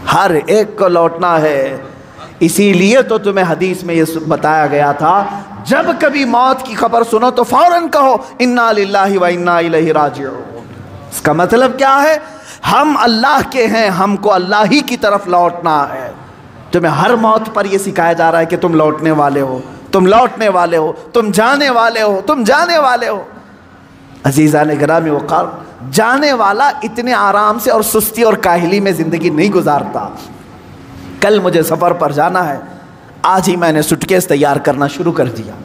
हर एक को लौटना है। इसीलिए तो तुम्हें हदीस में ये बताया गया था, जब कभी मौत की खबर सुनो तो फौरन कहो इन्ना लिल्लाहि व इन्ना इलैहि राजिऊन। इसका मतलब क्या है? हम अल्लाह के हैं, हमको अल्लाह ही की तरफ लौटना है। तुम्हें हर मौत पर यह सिखाया जा रहा है कि तुम लौटने वाले हो, तुम लौटने वाले हो, तुम जाने वाले हो, तुम जाने वाले हो। अजीज़ान गिरामी वक़ार, जाने वाला इतने आराम से और सुस्ती और काहिली में ज़िंदगी नहीं गुजारता। कल मुझे सफ़र पर जाना है, आज ही मैंने सूटकेस तैयार करना शुरू कर दिया।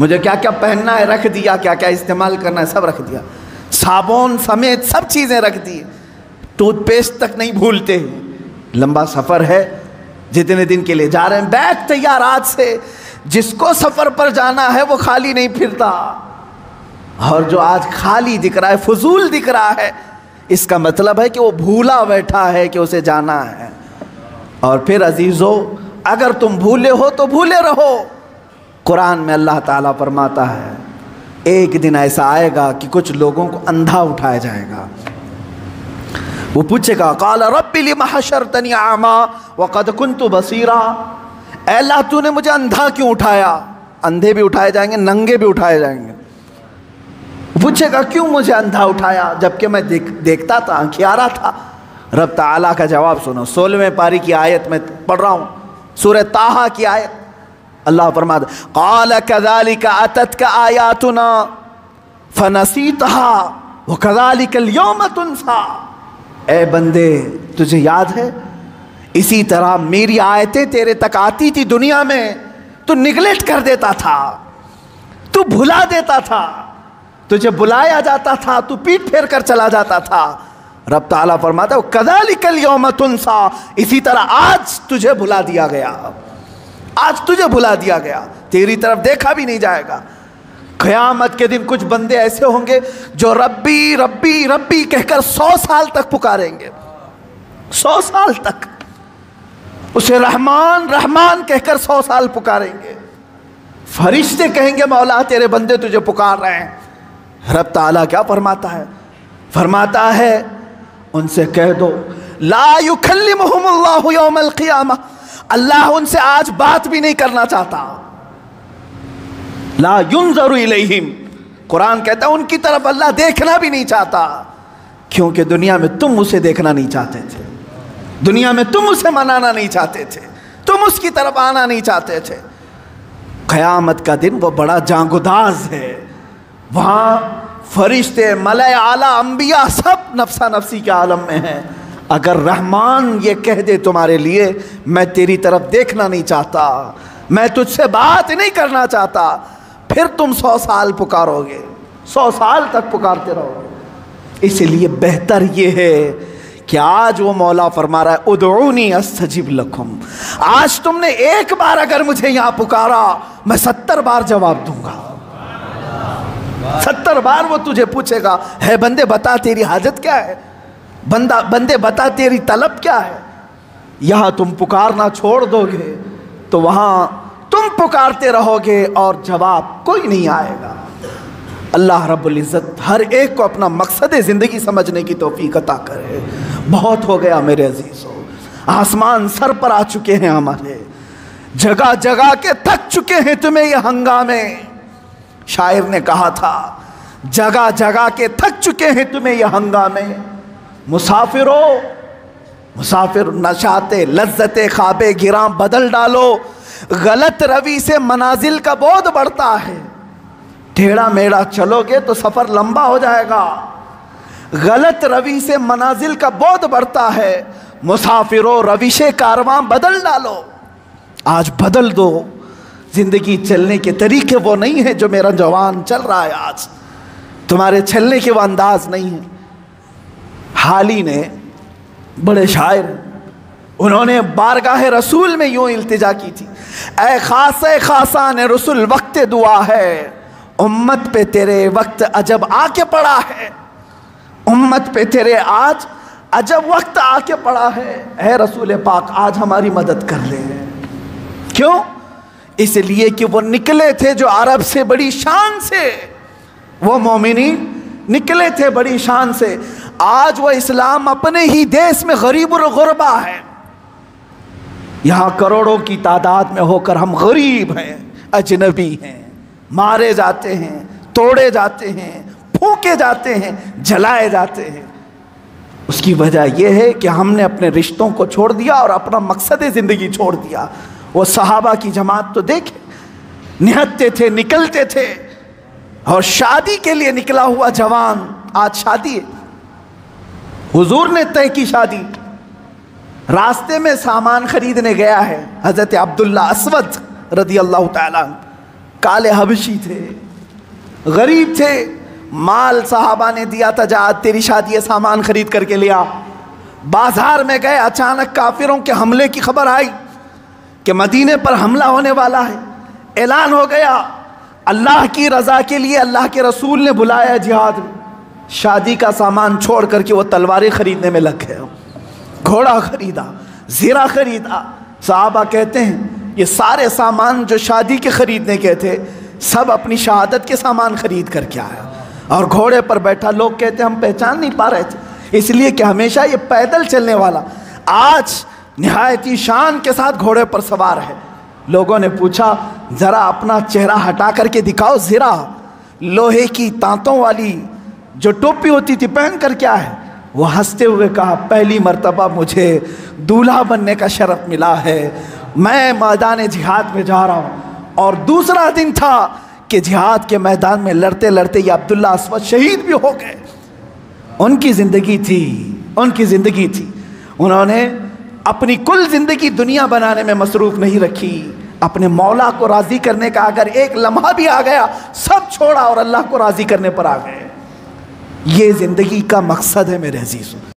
मुझे क्या क्या पहनना है रख दिया, क्या क्या इस्तेमाल करना है सब रख दिया, साबुन समेत सब चीज़ें रख दी, टूथपेस्ट तक नहीं भूलते। लंबा सफ़र है, जितने दिन के लिए जा रहे हैं, बैग तैयार आज से। जिसको सफ़र पर जाना है वो खाली नहीं फिरता, और जो आज खाली दिख रहा है, फजूल दिख रहा है, इसका मतलब है कि वो भूला बैठा है कि उसे जाना है। और फिर अजीज़ों, अगर तुम भूले हो तो भूले रहो। कुरान में अल्लाह ताला फरमाता है, एक दिन ऐसा आएगा कि कुछ लोगों को अंधा उठाया जाएगा। वो पूछेगा, क़ाल रब्बि लिमा हशरतनी आमा वक़द कुन्तु बसीरा। अल्लाह तूने मुझे अंधा क्यों उठाया? अंधे भी उठाए जाएंगे, नंगे भी उठाए जाएंगे। पूछेगा क्यों मुझे अंधा उठाया जबकि मैं देखता था, आंखियारा था। रब ताला का जवाब सुनो, 16वें पारी की आयत में पढ़ रहा हूँ, सूरह ताहा की आयत। अल्लाह फरमाता, क़ाल कज़ालिका अततका आयातुना फनसीतहा व कज़ालिकल यौम तुनसा। ए बंदे, तुझे याद है इसी तरह मेरी आयतें तेरे तक आती थी दुनिया में, तू निगलेक्ट कर देता था, तू भुला देता था, तुझे बुलाया जाता था, तू पीठ फेर कर चला जाता था। रब ताला फरमाता है, कज़ालिकल यौम तुनसा, इसी तरह आज तुझे भुला दिया गया, आज तुझे भुला दिया गया, तेरी तरफ देखा भी नहीं जाएगा। क़यामत के दिन कुछ बंदे ऐसे होंगे जो रब्बी रब्बी रब्बी कहकर 100 साल तक पुकारेंगे, 100 साल तक उसे रहमान रहमान कहकर 100 साल पुकारेंगे। फरिश्ते कहेंगे, मौला तेरे बंदे तुझे पुकार रहे हैं। रब ताला क्या फरमाता है? फरमाता है उनसे कह दो, ला युकल्लिमुहुमुल्लाहु यौमल क़ियामा, अल्लाह उनसे आज बात भी नहीं करना चाहता। ला युनज़रु इलैहिम, कुरान कहता है उनकी तरफ अल्लाह देखना भी नहीं चाहता, क्योंकि दुनिया में तुम उसे देखना नहीं चाहते थे, दुनिया में तुम उसे मनाना नहीं चाहते थे, तुम उसकी तरफ आना नहीं चाहते थे। क़यामत का दिन वो बड़ा जांगुदाज है, वहाँ फरिश्ते मलाए आला अंबिया सब नफ्सा नफ्सी के आलम में हैं। अगर रहमान ये कह दे तुम्हारे लिए, मैं तेरी तरफ देखना नहीं चाहता, मैं तुझसे बात नहीं करना चाहता, फिर तुम 100 साल पुकारोगे, 100 साल तक पुकारते रहोगे। इसलिए बेहतर ये है कि आज वो मौला फरमा रहा है, उदऊनी अस्तजिब लकुम। आज तुमने एक बार अगर मुझे यहाँ पुकारा, मैं 70 बार जवाब दूंगा। 70 बार वो तुझे पूछेगा, है बंदे बता तेरी हाजत क्या है, बंदे बता तेरी तलब क्या है। यहाँ तुम पुकारना छोड़ दोगे तो वहाँ तुम पुकारते रहोगे और जवाब कोई नहीं आएगा। अल्लाह रब्बुल इज़्ज़त हर एक को अपना मकसद ज़िंदगी समझने की तौफीक अता करे। बहुत हो गया मेरे अजीज़ों, आसमान सर पर आ चुके हैं हमारे, जगह जगह के थक चुके हैं तुम्हें ये हंगामे। शायर ने कहा था, जगह जगह के थक चुके हैं तुम्हें ये हंगामे। मुसाफिरों, मुसाफिर नशाते लज्जते ख्वाबे गिरां बदल डालो, गलत रवि से मनाजिल का बोझ बढ़ता है। टेढ़ा मेढ़ा चलोगे तो सफ़र लंबा हो जाएगा, गलत रवि से मनाजिल का बोझ बढ़ता है। मुसाफिरों रविशे कारवां बदल डालो, आज बदल दो। ज़िंदगी चलने के तरीके वो नहीं है जो मेरा जवान चल रहा है आज, तुम्हारे चलने के वो अंदाज नहीं है। हाली ने बड़े शायर, उन्होंने बारगाह रसूल में यूँ इल्तिजा की थी, ए खासा ने रसूल वक्त दुआ है, उम्मत पे तेरे वक्त अजब आके पड़ा है, उम्मत पे तेरे आज अजब वक्त आके पड़ा है। ए रसूल पाक आज हमारी मदद कर ले। क्यों? इसलिए कि वो निकले थे जो अरब से बड़ी शान से, वो मोमिनीन निकले थे बड़ी शान से। आज वो इस्लाम अपने ही देश में गरीब और गुरबा है, यहाँ करोड़ों की तादाद में होकर हम गरीब हैं, अजनबी हैं, मारे जाते हैं, तोड़े जाते हैं, फूके जाते हैं, जलाए जाते हैं। उसकी वजह यह है कि हमने अपने रिश्तों को छोड़ दिया और अपना मकसद ज़िंदगी छोड़ दिया। वो सहाबा की जमात तो देखे, निहत्ते थे, निकलते थे, और शादी के लिए निकला हुआ जवान आज शादी है। हुजूर ने तय की शादी, रास्ते में सामान खरीदने गया है। हज़रत अब्दुल्ला अस्वद रदी अल्लाह ताला, काले हबशी थे, गरीब थे, माल साहबा ने दिया था, जा तेरी शादी है, सामान खरीद करके लिया। बाजार में गए, अचानक काफिरों के हमले की खबर आई कि मदीने पर हमला होने वाला है। ऐलान हो गया, अल्लाह की रज़ा के लिए अल्लाह के रसूल ने बुलाया जिहाद में। शादी का सामान छोड़ करके वो तलवारें खरीदने में लग गए, घोड़ा खरीदा, ज़ीरा खरीदा। साहबा कहते हैं ये सारे सामान जो शादी के खरीदने के थे, सब अपनी शहादत के सामान खरीद करके आया, और घोड़े पर बैठा। लोग कहते हम पहचान नहीं पा रहे थे, इसलिए कि हमेशा ये पैदल चलने वाला आज निहायती शान के साथ घोड़े पर सवार है। लोगों ने पूछा, ज़रा अपना चेहरा हटा करके दिखाओ, ज़ीरा लोहे की तांतों वाली जो टोपी होती थी पहन कर क्या है। वो हंसते हुए कहा, पहली मर्तबा मुझे दूल्हा बनने का शरफ मिला है, मैं मैदान जिहाद में जा रहा हूँ। और दूसरा दिन था कि जिहाद के मैदान में लड़ते लड़ते ये अब्दुल्ला अस्वद शहीद भी हो गए। उनकी ज़िंदगी थी, उनकी ज़िंदगी थी। उन्होंने अपनी कुल ज़िंदगी दुनिया बनाने में मसरूफ़ नहीं रखी, अपने मौला को राज़ी करने का अगर एक लम्हा भी आ गया, सब छोड़ा और अल्लाह को राज़ी करने पर आ गए। ये ज़िंदगी का मकसद है मेरे अज़ीज़ों।